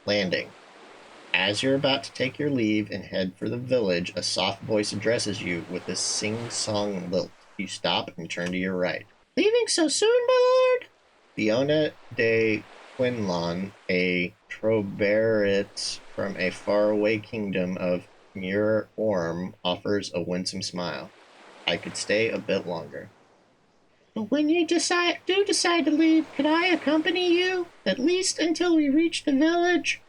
Landing. As you're about to take your leave and head for the village, a soft voice addresses you with a sing-song lilt. You stop and turn to your right. Leaving so soon, my lord? Fiona de Quinlan, a Trobarit from a faraway kingdom of Muir Orm, offers a winsome smile. I could stay a bit longer. But when you decide to leave, could I accompany you, at least until we reach the village?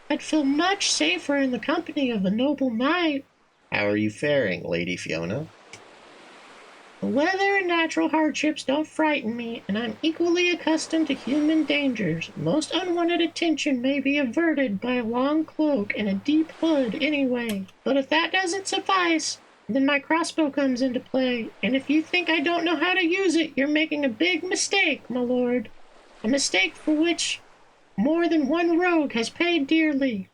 I'd feel much safer in the company of a noble knight. How are you faring, Lady Fiona? The weather and natural hardships don't frighten me, and I'm equally accustomed to human dangers. Most unwanted attention may be averted by a long cloak and a deep hood anyway. But if that doesn't suffice, then my crossbow comes into play, and if you think I don't know how to use it, you're making a big mistake, my lord. A mistake for which more than one rogue has paid dearly.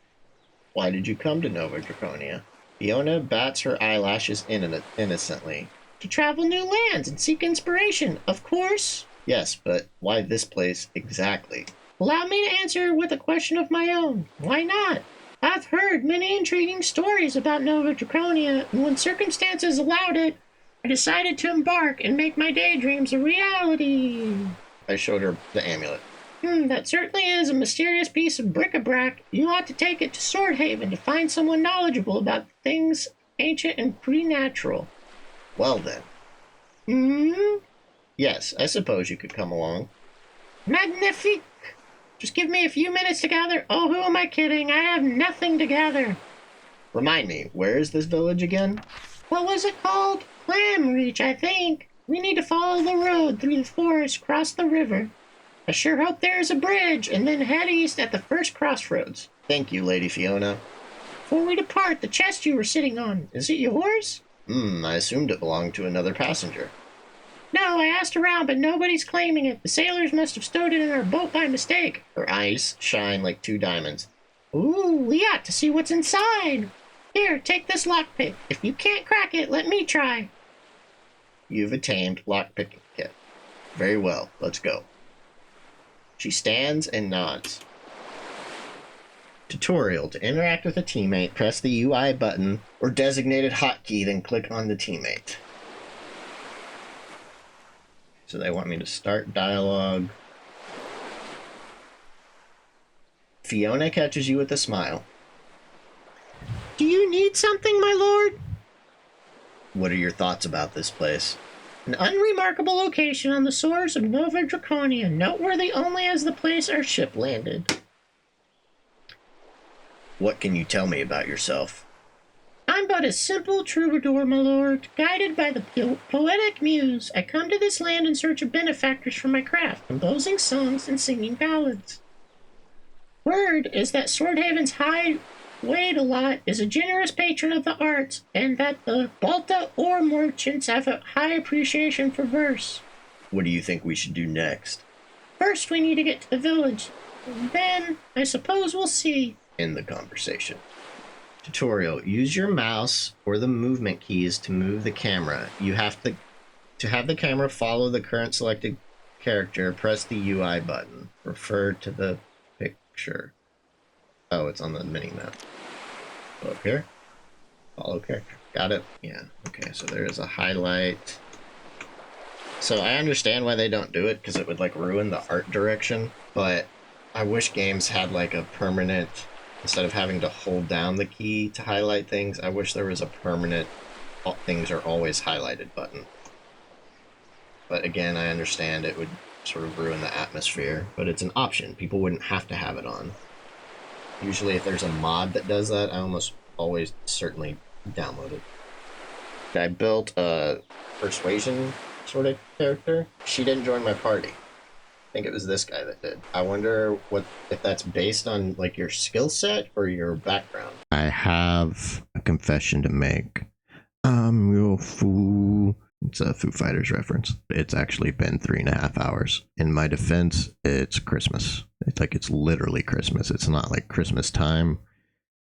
Why did you come to Nova Draconia? Fiona bats her eyelashes innocently. To travel new lands and seek inspiration, of course. Yes, but why this place exactly? Allow me to answer with a question of my own. Why not? I've heard many intriguing stories about Nova Draconia, and when circumstances allowed it, I decided to embark and make my daydreams a reality. I showed her the amulet. That certainly is a mysterious piece of bric-a-brac. You ought to take it to Swordhaven to find someone knowledgeable about things ancient and preternatural. Well then. Yes, I suppose you could come along. Magnifique! Just give me a few minutes to gather. Oh, who am I kidding? I have nothing to gather. Remind me, where is this village again? What was it called? Clam Reach, I think. We need to follow the road through the forest, cross the river. I sure hope there is a bridge, and then head east at the first crossroads. Thank you, Lady Fiona. Before we depart, the chest you were sitting on, is it yours? I assumed it belonged to another passenger. No, I asked around, but nobody's claiming it. The sailors must have stowed it in our boat by mistake. Her eyes shine like two diamonds. Ooh, we ought to see what's inside. Here, take this lockpick. If you can't crack it, let me try. You've attained lockpicking kit. Very well, let's go. She stands and nods. Tutorial. To interact with a teammate, press the UI button or designated hotkey, then click on the teammate. So they want me to start dialogue. Fiona catches you with a smile. Do you need something, my lord? What are your thoughts about this place? An unremarkable location on the shores of Nova Draconia, noteworthy only as the place our ship landed. What can you tell me about yourself? I'm but a simple troubadour, my lord. Guided by the poetic muse, I come to this land in search of benefactors for my craft, composing songs and singing ballads. Word is that Swordhaven's High Wait-a-Lot is a generous patron of the arts, and that the Balta ore merchants have a high appreciation for verse. What do you think we should do next? First, we need to get to the village. Then, I suppose we'll see. End the conversation. Tutorial. Use your mouse or the movement keys to move the camera. You have to have the camera follow the current selected character, press the UI button. Refer to the picture. Oh, it's on the mini-map. Go up here. Follow character. Got it? Yeah. Okay, so there is a highlight. So I understand why they don't do it, because it would, like, ruin the art direction, but I wish games had, like, a permanent... Instead of having to hold down the key to highlight things, I wish there was a permanent things are always highlighted button. But again, I understand it would sort of ruin the atmosphere, but it's an option. People wouldn't have to have it on. Usually if there's a mod that does that, I almost always certainly download it. I built a persuasion sort of character. She didn't join my party. I think it was this guy that did. I wonder if that's based on like your skill set or your background. I have a confession to make. I'm your fool. It's a Foo Fighters reference. It's actually been 3.5 hours. In my defense, it's Christmas. It's literally Christmas. It's not like Christmas time.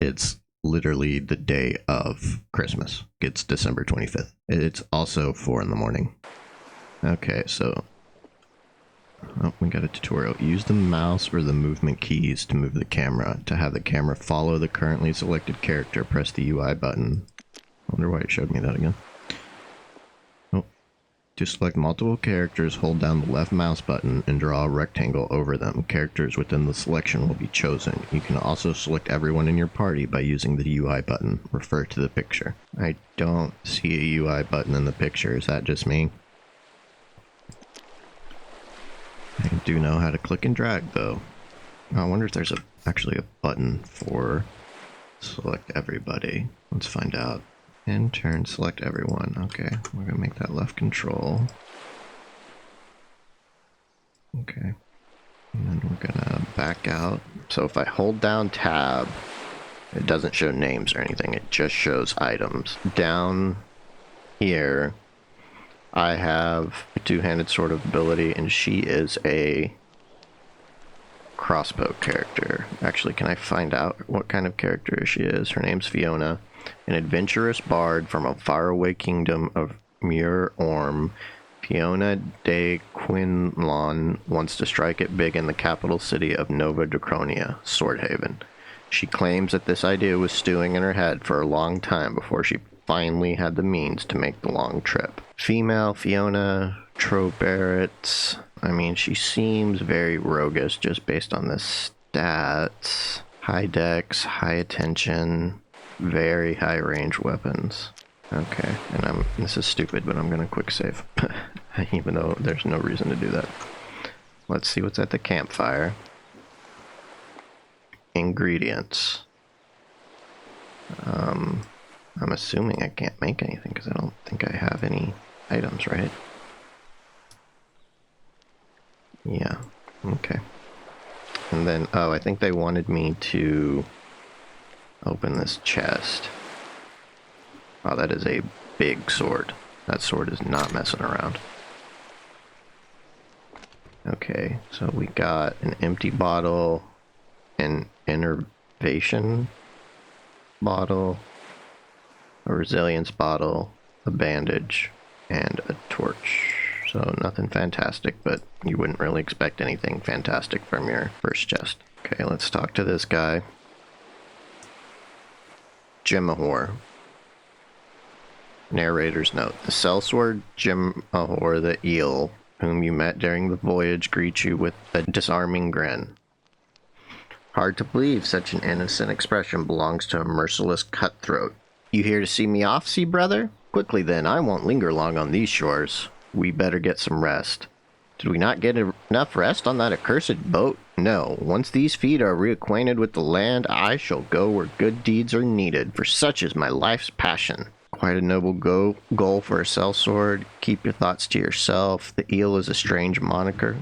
It's literally the day of Christmas. It's December 25th. It's also 4 in the morning. Okay, so Oh, we got a tutorial. Use the mouse or the movement keys to move the camera. To have the camera follow the currently selected character, press the UI button. I wonder why it showed me that again. Oh. To select multiple characters, hold down the left mouse button and draw a rectangle over them. Characters within the selection will be chosen. You can also select everyone in your party by using the UI button. Refer to the picture. I don't see a UI button in the picture. Is that just me? I do know how to click and drag, though. I wonder if there's actually a button for select everybody. Let's find out. In turn, select everyone. Okay, we're gonna make that left control. Okay. And then we're gonna back out. So if I hold down tab, it doesn't show names or anything. It just shows items. Down here, I have a two-handed sword of ability, and she is a crossbow character. Actually, can I find out what kind of character she is? Her name's Fiona, an adventurous bard from a faraway kingdom of Muir-Orm. Fiona de Quinlan wants to strike it big in the capital city of Nova Draconia, Swordhaven. She claims that this idea was stewing in her head for a long time before she finally had the means to make the long trip. Female Fiona Trobarrett. I mean, she seems very roguish just based on the stats. High dex, high attention, very high range weapons. Okay, and this is stupid, but I'm gonna quick save. Even though there's no reason to do that. Let's see what's at the campfire. Ingredients. I'm assuming I can't make anything because I don't think I have any items, right? Yeah, okay. And then, oh, I think they wanted me to open this chest. Oh, that is a big sword. That sword is not messing around. Okay, so we got an empty bottle, an innervation bottle, a resilience bottle, a bandage, and a torch. So nothing fantastic, but you wouldn't really expect anything fantastic from your first chest. Okay, let's talk to this guy. Jimahor. Narrator's note. The sellsword Jimahor the eel, whom you met during the voyage, greets you with a disarming grin. Hard to believe such an innocent expression belongs to a merciless cutthroat. You here to see me off, sea brother? Quickly then, I won't linger long on these shores. We better get some rest. Did we not get enough rest on that accursed boat? No. Once these feet are reacquainted with the land, I shall go where good deeds are needed, for such is my life's passion. Quite a noble goal for a sellsword. Keep your thoughts to yourself. The eel is a strange moniker.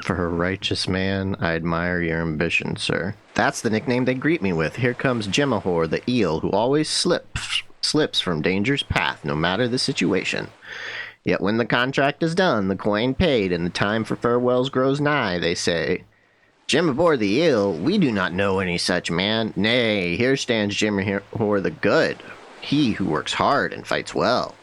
For a righteous man, I admire your ambition, sir. That's the nickname they greet me with. Here comes Jimahor, the eel, who always slips from danger's path, no matter the situation. Yet when the contract is done, the coin paid, and the time for farewells grows nigh, they say, Jimahor the eel, we do not know any such man. Nay, here stands Jimahor the good, he who works hard and fights well.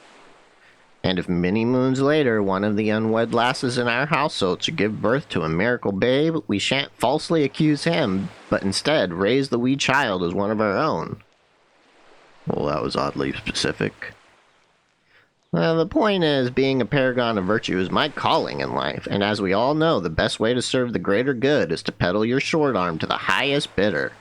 And if many moons later one of the unwed lasses in our household should give birth to a miracle babe, we shan't falsely accuse him, but instead raise the wee child as one of our own. Well, that was oddly specific. Well, the point is, being a paragon of virtue is my calling in life, and as we all know, the best way to serve the greater good is to peddle your short arm to the highest bidder.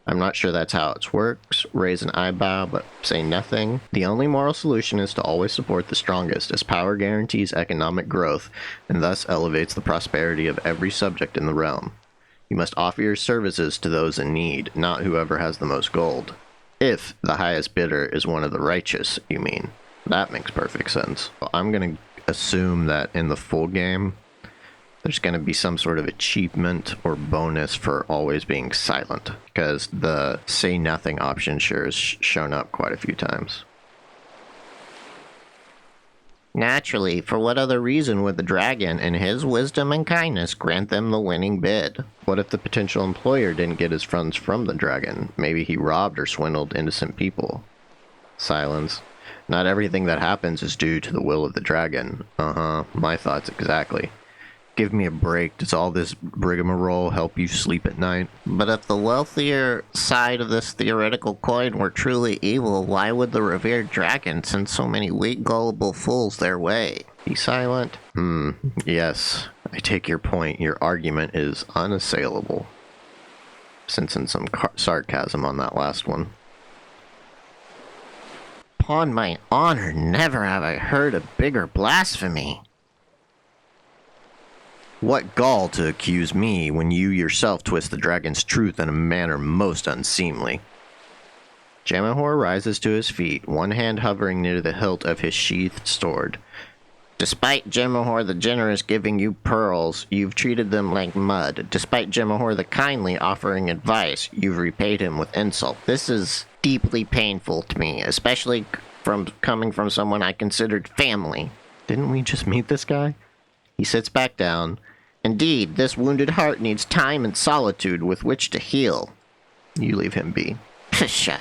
I'm not sure that's how it works. Raise an eyebrow, but say nothing. The only moral solution is to always support the strongest, as power guarantees economic growth, and thus elevates the prosperity of every subject in the realm. You must offer your services to those in need, not whoever has the most gold. If the highest bidder is one of the righteous, you mean. That makes perfect sense. I'm going to assume that in the full game, there's going to be some sort of achievement or bonus for always being silent, because the say nothing option sure has shown up quite a few times. Naturally, for what other reason would the dragon, in his wisdom and kindness, grant them the winning bid? What if the potential employer didn't get his funds from the dragon? Maybe he robbed or swindled innocent people. Silence. Not everything that happens is due to the will of the dragon. My thoughts exactly. Give me a break. Does all this rigmarole help you sleep at night? But if the wealthier side of this theoretical coin were truly evil, why would the revered dragon send so many weak, gullible fools their way? Be silent. Yes. I take your point. Your argument is unassailable. Sensing some sarcasm on that last one. Upon my honor, never have I heard a bigger blasphemy. What gall to accuse me when you yourself twist the dragon's truth in a manner most unseemly. Jamahor rises to his feet, one hand hovering near the hilt of his sheathed sword. Despite Jamahor the generous giving you pearls, you've treated them like mud. Despite Jamahor the kindly offering advice, you've repaid him with insult. This is deeply painful to me, especially coming from someone I considered family. Didn't we just meet this guy? He sits back down. Indeed, this wounded heart needs time and solitude with which to heal. You leave him be. Pshaw.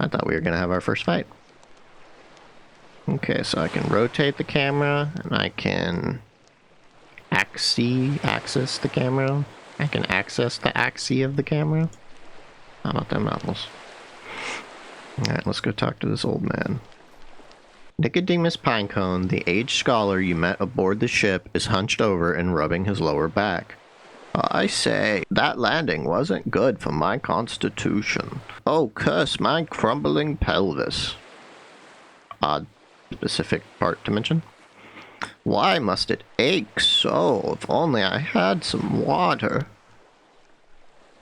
I thought we were going to have our first fight. Okay, so I can rotate the camera, and I can access the camera. I can access the axis of the camera. How about them apples? Alright, let's go talk to this old man. Nicodemus Pinecone, the aged scholar you met aboard the ship, is hunched over and rubbing his lower back. I say, that landing wasn't good for my constitution. Oh, curse my crumbling pelvis. Odd specific part to mention. Why must it ache so? If only I had some water.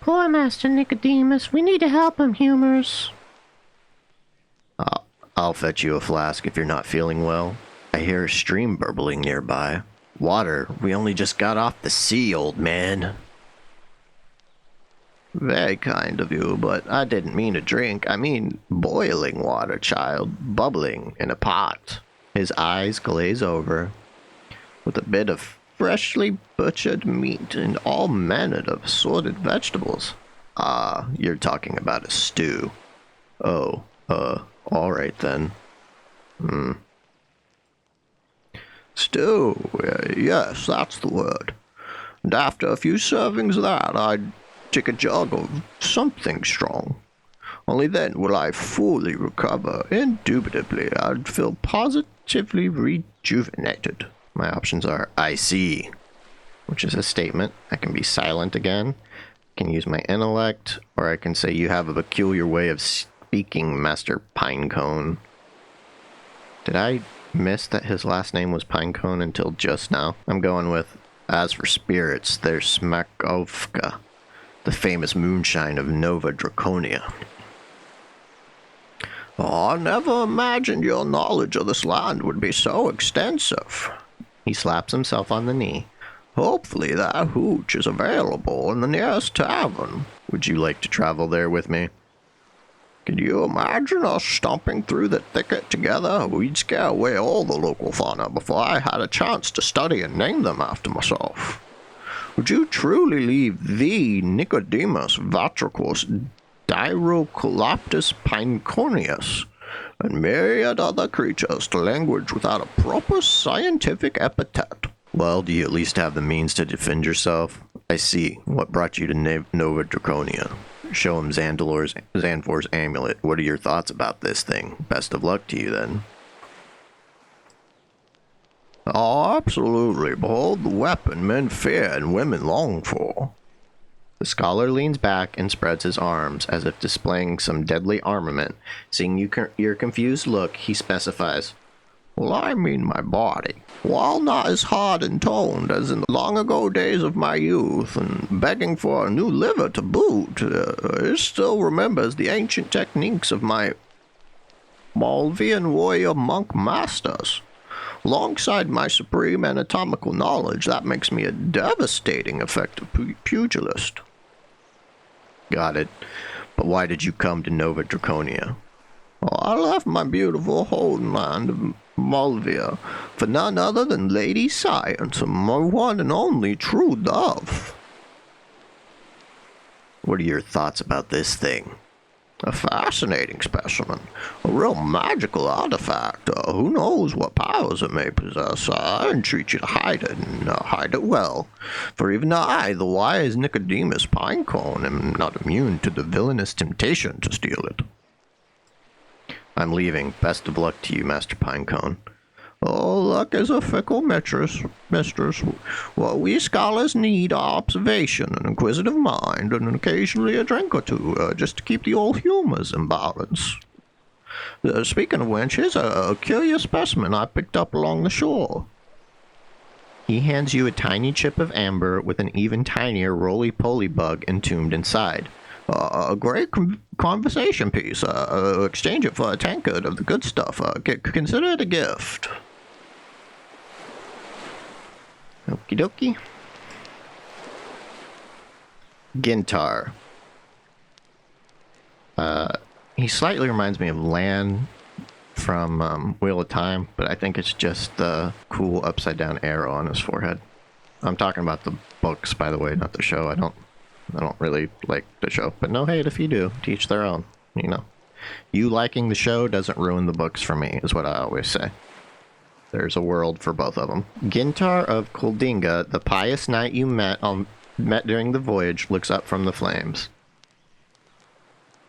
Poor Master Nicodemus, we need to help him, humorous. I'll fetch you a flask if you're not feeling well. I hear a stream burbling nearby. Water? We only just got off the sea, old man. Very kind of you, but I didn't mean a drink. I mean boiling water, child. Bubbling in a pot. His eyes glaze over. With a bit of freshly butchered meat and all manner of assorted vegetables. Ah, you're talking about a stew. Oh, alright then. Stew, yes, that's the word. And after a few servings of that, I'd take a jug of something strong. Only then will I fully recover. Indubitably, I'd feel positively rejuvenated. My options are, I see, which is a statement. I can be silent again. I can use my intellect, or I can say you have a peculiar way of speaking, Master Pinecone. Did I miss that his last name was Pinecone until just now? I'm going with, as for spirits, there's Smakovka, the famous moonshine of Nova Draconia. Oh, I never imagined your knowledge of this land would be so extensive. He slaps himself on the knee. Hopefully that hooch is available in the nearest tavern. Would you like to travel there with me? Can you imagine us stomping through the thicket together? We'd scare away all the local fauna before I had a chance to study and name them after myself. Would you truly leave the Nicodemus Vatricus Dyrocolaptus Pineconius and myriad other creatures to language without a proper scientific epithet? Well, do you at least have the means to defend yourself? I see. What brought you to Nova Draconia? Show him Xanfor's amulet. What are your thoughts about this thing? Best of luck to you, then. Oh, absolutely. Behold the weapon men fear and women long for. The scholar leans back and spreads his arms, as if displaying some deadly armament. Seeing your confused look, he specifies, Well, I mean my body. While not as hard and toned as in the long-ago days of my youth, and begging for a new liver to boot, it still remembers the ancient techniques of my Malvian warrior monk masters. Alongside my supreme anatomical knowledge, that makes me a devastating effective pugilist. Got it. But why did you come to Nova Draconia? Well, I left my beautiful home land of Malvia for none other than Lady Science and my one and only true dove. What are your thoughts about this thing? A fascinating specimen. A real magical artifact. Who knows what powers it may possess? I entreat you to hide it, and hide it well. For even I, the wise Nicodemus Pinecone, am not immune to the villainous temptation to steal it. I'm leaving. Best of luck to you, Master Pinecone. Oh, luck is a fickle mistress. What we scholars need are observation, an inquisitive mind, and occasionally a drink or two, just to keep the old humors in balance. Speaking of which, here's a curious specimen I picked up along the shore. He hands you a tiny chip of amber with an even tinier roly-poly bug entombed inside. A great conversation piece. Exchange it for a tankard of the good stuff. Consider it a gift. Okie dokie. Gintar. He slightly reminds me of Lan from Wheel of Time, but I think it's just the cool upside down arrow on his forehead. I'm talking about the books, by the way, not the show. I don't really like the show, but no hate if you do. Teach their own, you know. You liking the show doesn't ruin the books for me, is what I always say. There's a world for both of them. Gintar of Kuldinga, the pious knight you met during the voyage, looks up from the flames.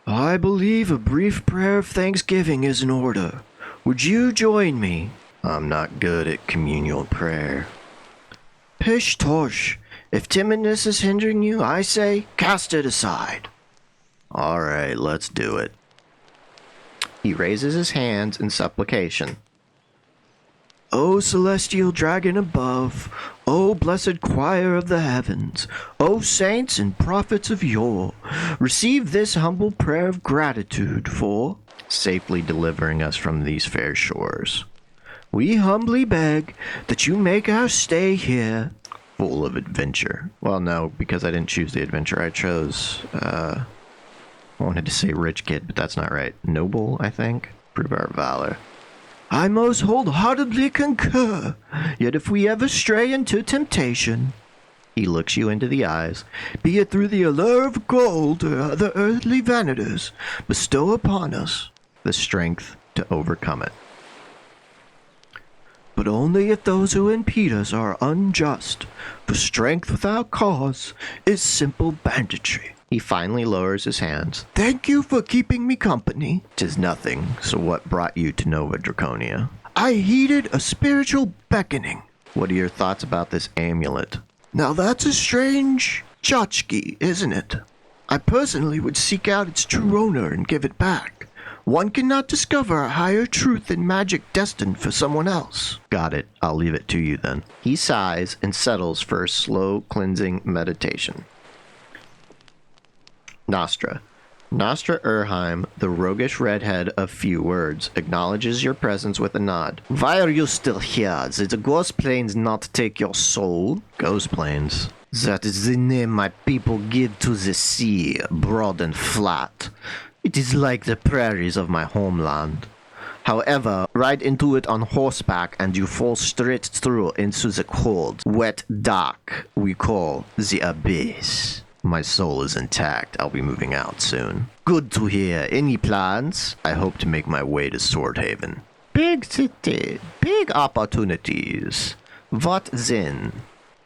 I believe a brief prayer of thanksgiving is in order. Would you join me? I'm not good at communal prayer. Pish tosh. If timidness is hindering you, I say, cast it aside. All right, let's do it. He raises his hands in supplication. O celestial dragon above, O blessed choir of the heavens, O saints and prophets of yore, receive this humble prayer of gratitude for safely delivering us from these fair shores. We humbly beg that you make our stay here full of adventure. Well, no, because I didn't choose the adventure. I chose, I wanted to say rich kid, but that's not right. Noble, I think. Prove our valor. I most wholeheartedly concur. Yet if we ever stray into temptation, he looks you into the eyes, be it through the allure of gold or other earthly vanities, bestow upon us the strength to overcome it. But only if those who impede us are unjust, for strength without cause is simple banditry. He finally lowers his hands. Thank you for keeping me company. 'Tis nothing, so what brought you to Nova Draconia? I heeded a spiritual beckoning. What are your thoughts about this amulet? Now that's a strange tchotchke, isn't it? I personally would seek out its true owner and give it back. One cannot discover a higher truth in magic destined for someone else. Got it. I'll leave it to you then. He sighs and settles for a slow cleansing meditation. Nostra. Nostra Urheim, the roguish redhead of few words, acknowledges your presence with a nod. Why are you still here? Did the ghost planes not take your soul? Ghost planes. That is the name my people give to the sea, broad and flat. It is like the prairies of my homeland. However, ride into it on horseback and you fall straight through into the cold, wet dark we call the abyss. My soul is intact. I'll be moving out soon. Good to hear. Any plans? I hope to make my way to Swordhaven. Big city. Big opportunities. What then?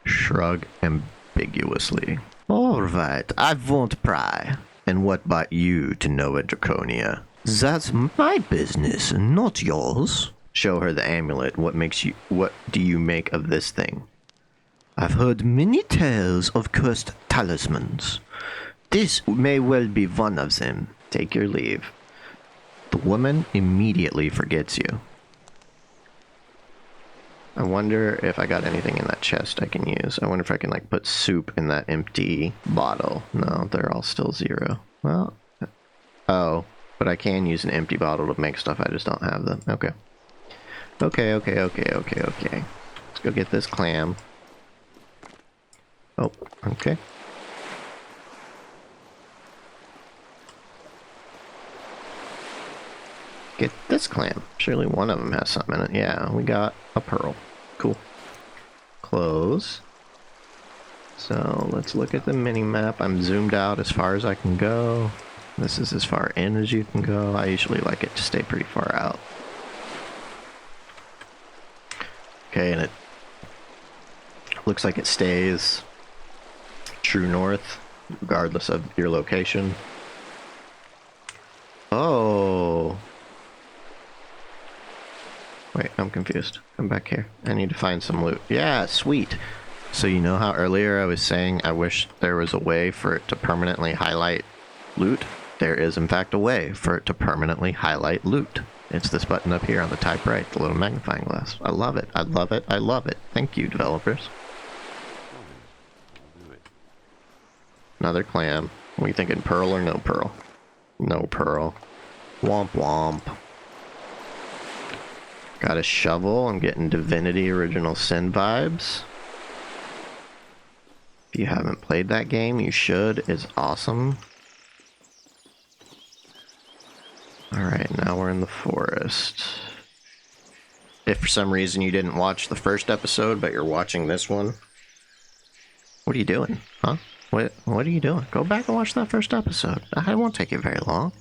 Shrug ambiguously. All right. I won't pry. And what brought you to Nova Draconia? That's my business, not yours. Show her the amulet. What do you make of this thing? I've heard many tales of cursed talismans. This may well be one of them. Take your leave. The woman immediately forgets you. I wonder if I got anything in that chest I can use. I wonder if I can, like, put soup in that empty bottle. No, they're all still 0. Well, oh, but I can use an empty bottle to make stuff. I just don't have them. Okay. Okay. Let's go get this clam. Oh, okay. Get this clam. Surely one of them has something in it. Yeah, we got a pearl. Cool. Close. So let's look at the mini-map. I'm zoomed out as far as I can go. This is as far in as you can go. I usually like it to stay pretty far out. Okay, and it looks like it stays true north, regardless of your location. Oh. Wait, I'm confused. Come back here. I need to find some loot. Yeah, sweet. So you know how earlier I was saying I wish there was a way for it to permanently highlight loot? There is in fact a way for it to permanently highlight loot. It's this button up here on the top right, the little magnifying glass. I love it. I love it. I love it. Thank you, developers. Another clam. What are you thinking, pearl or no pearl? No pearl. Womp womp. Got a shovel. I'm getting Divinity Original Sin vibes. If you haven't played that game, you should. It's awesome. Alright, now we're in the forest. If for some reason you didn't watch the first episode, but you're watching this one, what are you doing? Huh? What are you doing? Go back and watch that first episode. It won't take you very long.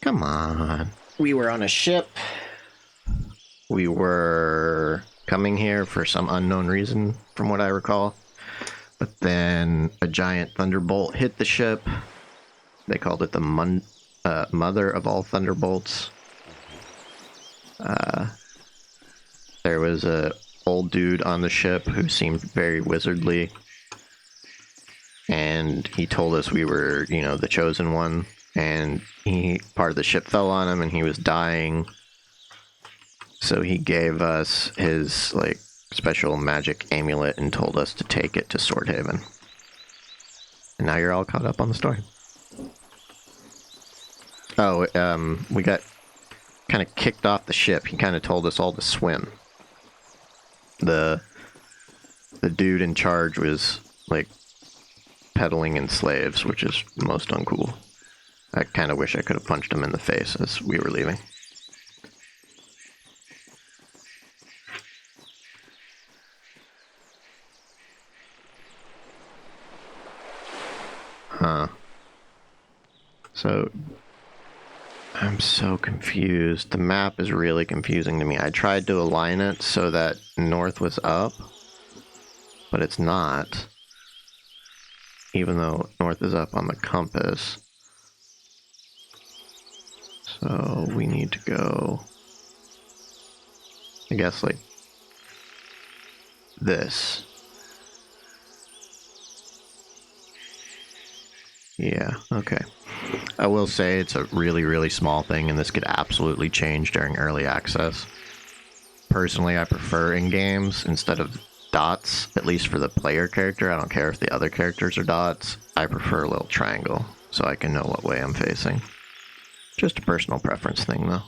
Come on. We were on a ship. We were coming here for some unknown reason, from what I recall. But then a giant thunderbolt hit the ship. They called it the mother of all thunderbolts. There was a old dude on the ship who seemed very wizardly. And he told us we were, you know, the chosen one. And part of the ship fell on him and he was dying. So he gave us his, like, special magic amulet and told us to take it to Swordhaven. And now you're all caught up on the story. Oh, we got kind of kicked off the ship. He kind of told us all to swim. The dude in charge was, like, peddling in slaves, which is most uncool. I kind of wish I could have punched him in the face as we were leaving. Huh. So, I'm so confused. The map is really confusing to me. I tried to align it so that north was up, but it's not. Even though north is up on the compass. So, we need to go, I guess, like, this. Yeah, okay. I will say it's a really, really small thing, and this could absolutely change during early access. Personally, I prefer in games instead of dots, at least for the player character. I don't care if the other characters are dots. I prefer a little triangle, so I can know what way I'm facing. Just a personal preference thing, though.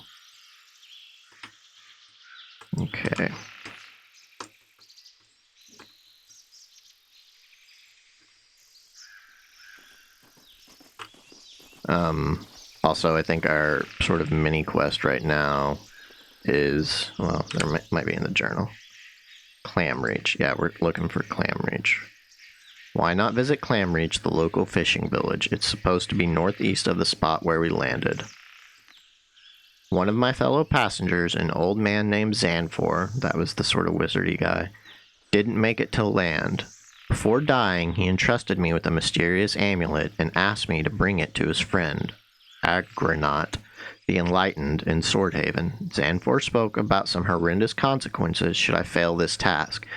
Okay. Also, I think our sort of mini quest right now is, well, there might be in the journal. Clam Reach. Yeah, we're looking for Clam Reach. Why not visit Clam Reach, the local fishing village? It's supposed to be northeast of the spot where we landed. One of my fellow passengers, an old man named Xanfor, that was the sort of wizardy guy, didn't make it to land. Before dying, he entrusted me with a mysterious amulet and asked me to bring it to his friend, Agranat, the Enlightened, in Swordhaven. Xanfor spoke about some horrendous consequences should I fail this task,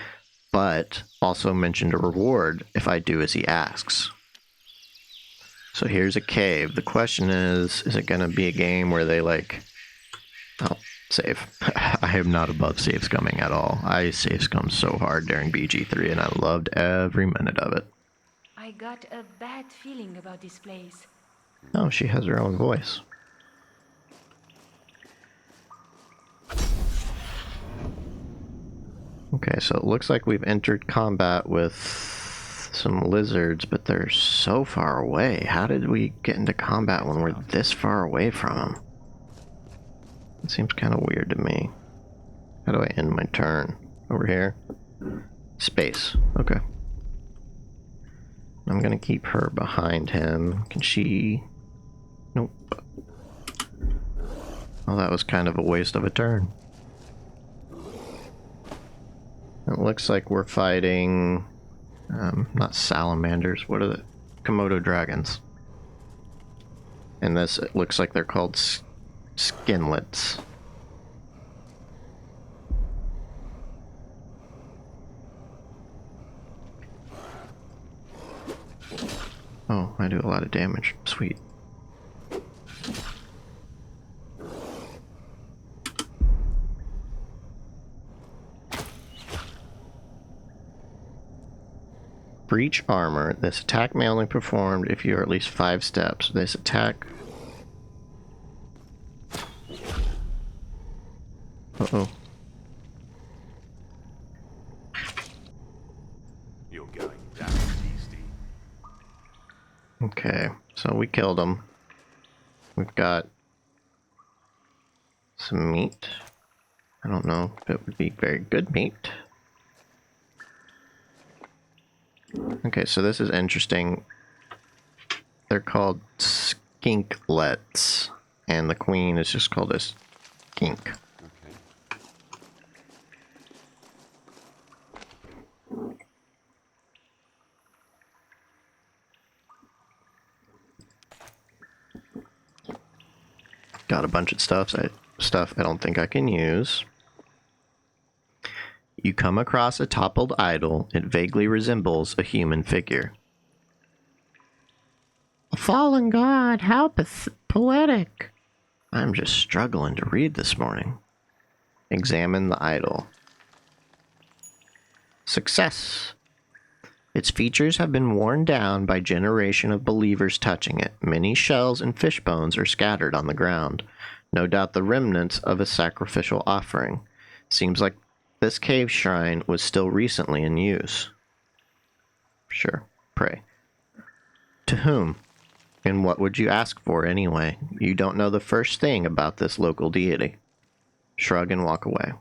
but also mentioned a reward if I do as he asks. So here's a cave. The question is it going to be a game where they, like... Oh, save. I am not above save scumming at all. I save scum so hard during BG3 and I loved every minute of it. I got a bad feeling about this place. Oh, she has her own voice. Okay, so it looks like we've entered combat with some lizards, but they're so far away. How did we get into combat when we're this far away from them? It seems kind of weird to me. How do I end my turn? Over here? Space. Okay. I'm gonna keep her behind him. Can she... Nope. Well, that was kind of a waste of a turn. It looks like we're fighting... not salamanders, what are the... Komodo dragons. And this, it looks like they're called skinlets. Oh, I do a lot of damage. Sweet. Breach armor. This attack may only be performed if you are at least 5 steps. This attack... Uh-oh. You're going down, beastie. Okay, so we killed him. We've got some meat. I don't know if it would be very good meat. Okay, so this is interesting. They're called skinklets, and the queen is just called a skink. Okay. Got a bunch of stuff I don't think I can use. You come across a toppled idol. It vaguely resembles a human figure. A fallen god, how poetic. I'm just struggling to read this morning. Examine the idol. Success. Its features have been worn down by generation of believers touching it. Many shells and fish bones are scattered on the ground. No doubt the remnants of a sacrificial offering. Seems like this cave shrine was still recently in use. Sure, pray. To whom? And what would you ask for anyway? You don't know the first thing about this local deity. Shrug and walk away.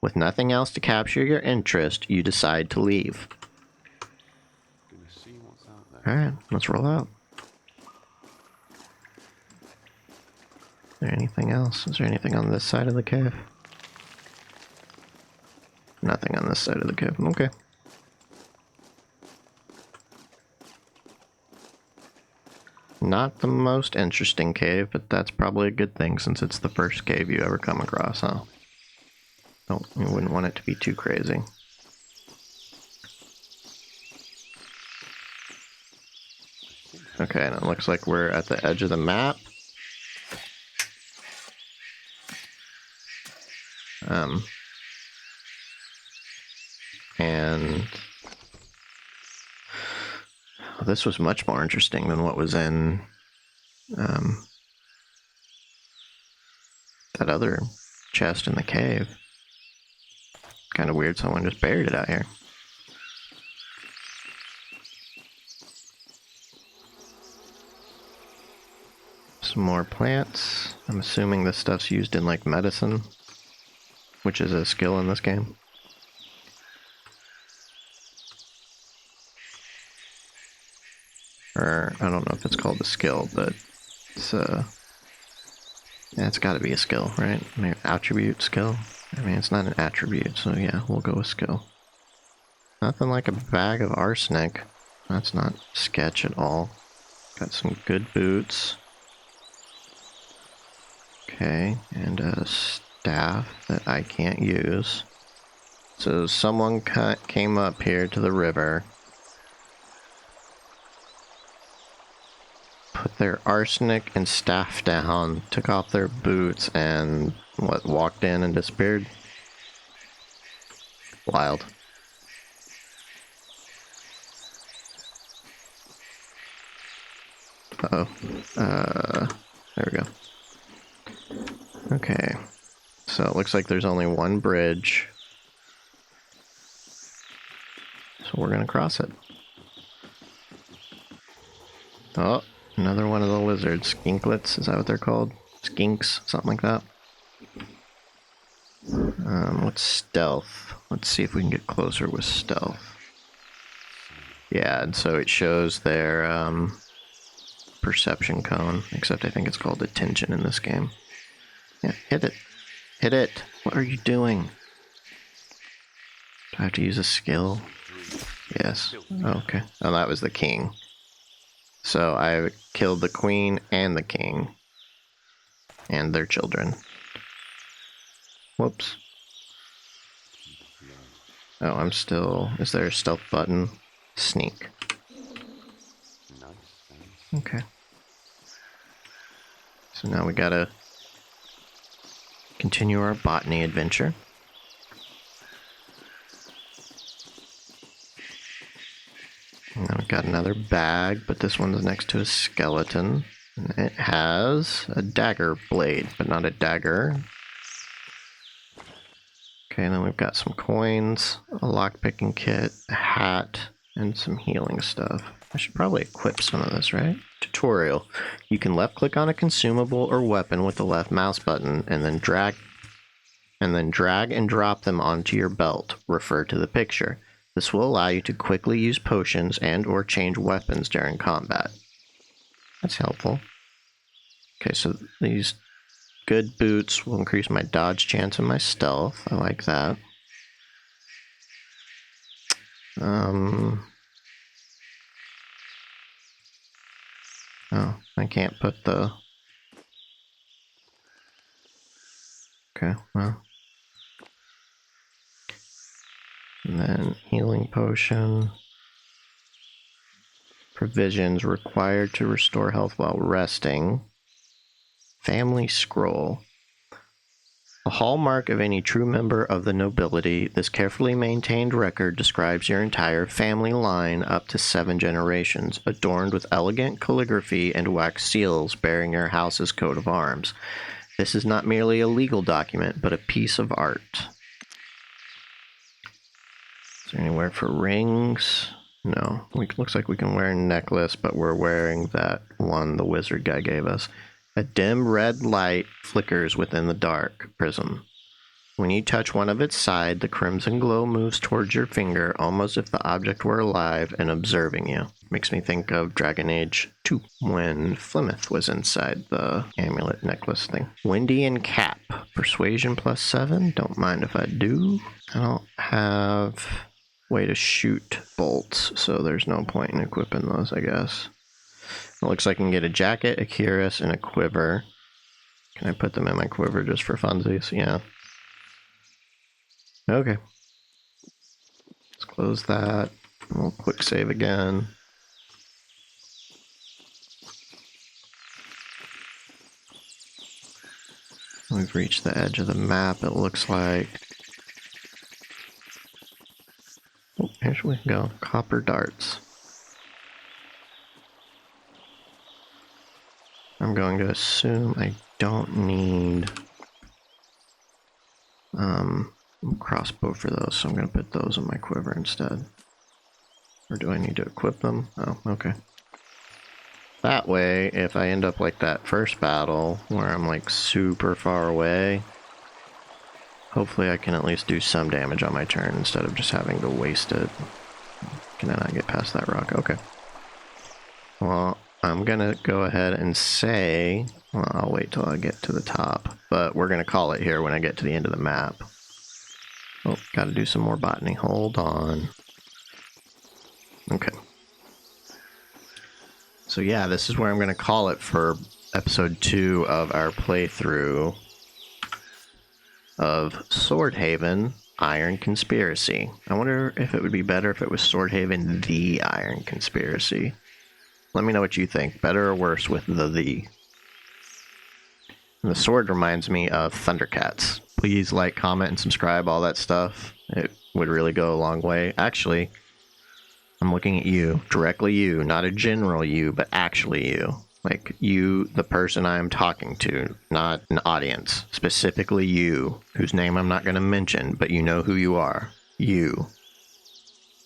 With nothing else to capture your interest, you decide to leave. Gonna see what's out there. Alright, let's roll out. Is there anything else? Is there anything on this side of the cave? Nothing on this side of the cave. Okay. Not the most interesting cave, but that's probably a good thing since it's the first cave you ever come across, huh? Oh, you wouldn't want it to be too crazy. Okay, and it looks like we're at the edge of the map. And this was much more interesting than what was in that other chest in the cave. Kind of weird someone just buried it out here. Some more plants. I'm assuming this stuff's used in like medicine, which is a skill in this game. Or I don't know if it's called a skill, but it's yeah, it's got to be a skill, right? Maybe attribute skill. I mean, it's not an attribute, so yeah, we'll go with skill. Nothing like a bag of arsenic. That's not sketch at all. Got some good boots. Okay, and a staff that I can't use. So someone came up here to the river, put their arsenic and staff down, took off their boots, and walked in and disappeared. Wild. Uh-oh. There we go. Okay. So it looks like there's only one bridge. So we're gonna cross it. Oh, another one of the lizards. Skinklets, is that what they're called? Skinks, something like that. What's stealth? Let's see if we can get closer with stealth. Yeah, and so it shows their perception cone, except I think it's called attention in this game. Yeah, hit it. Hit it. What are you doing? Do I have to use a skill? Yes. Oh, okay. Oh, that was the king. So I killed the queen and the king. And their children. Whoops. Oh, I'm still... Is there a stealth button? Sneak. Okay. So now we gotta continue our botany adventure. And I've got another bag, but this one's next to a skeleton. And it has a dagger blade, but not a dagger. Okay, and then we've got some coins, a lockpicking kit, a hat, and some healing stuff. I should probably equip some of this, right? Tutorial. You can left click on a consumable or weapon with the left mouse button, and then drag and drop them onto your belt. Refer to the picture. This will allow you to quickly use potions and or change weapons during combat. That's helpful. Okay, so these good boots will increase my dodge chance and my stealth. I like that. Oh, I can't put the... Okay, well. And then healing potion. Provisions required to restore health while resting. Family scroll. A hallmark of any true member of the nobility, this carefully maintained record describes your entire family line up to 7 generations, adorned with elegant calligraphy and wax seals bearing your house's coat of arms. This is not merely a legal document, but a piece of art. Is there anywhere for rings? No. Looks like we can wear a necklace, but we're wearing that one the wizard guy gave us. A dim red light flickers within the dark prism. When you touch one of its sides, the crimson glow moves towards your finger, almost if the object were alive and observing you. Makes me think of Dragon Age 2, when Flemeth was inside the amulet necklace thing. Windy and Cap. Persuasion +7. Don't mind if I do. I don't have way to shoot bolts, so there's no point in equipping those, I guess. It looks like I can get a jacket, a cuirass, and a quiver. Can I put them in my quiver just for funsies? Yeah. Okay. Let's close that. We'll quick save again. We've reached the edge of the map, it looks like. Oh, here we go. Copper darts. I'm going to assume I don't need crossbow for those, so I'm going to put those in my quiver instead. Or do I need to equip them? Oh, okay. That way, if I end up like that first battle, where I'm like super far away, hopefully I can at least do some damage on my turn instead of just having to waste it. Can I not get past that rock? Okay. Well, I'm gonna go ahead and say, well, I'll wait till I get to the top, but we're gonna call it here when I get to the end of the map. Oh, gotta do some more botany. Hold on. Okay. So yeah, this is where I'm gonna call it for episode 2 of our playthrough of Swordhaven Iron Conspiracy. I wonder if it would be better if it was Swordhaven the Iron Conspiracy. Let me know what you think. Better or worse with the? And the sword reminds me of Thundercats. Please like, comment, and subscribe, all that stuff. It would really go a long way. Actually, I'm looking at you. Directly you. Not a general you, but actually you. Like, you, the person I am talking to. Not an audience. Specifically you, whose name I'm not going to mention, but you know who you are. You.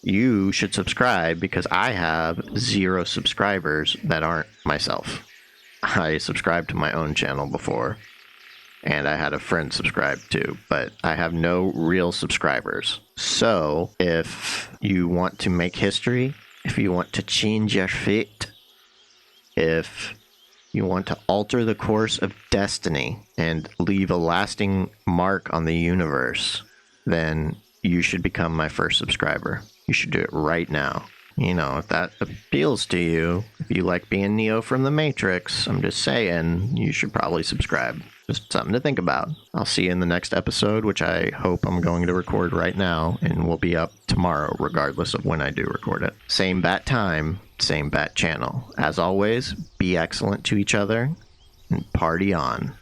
You should subscribe because I have 0 subscribers that aren't myself. I subscribed to my own channel before, and I had a friend subscribe too, but I have no real subscribers. So, if you want to make history, if you want to change your fate, if you want to alter the course of destiny and leave a lasting mark on the universe, then you should become my first subscriber. You should do it right now. You know, if that appeals to you, if you like being Neo from the Matrix, I'm just saying, you should probably subscribe. Just something to think about. I'll see you in the next episode, which I hope I'm going to record right now, and will be up tomorrow, regardless of when I do record it. Same bat time, same bat channel. As always, be excellent to each other, and party on.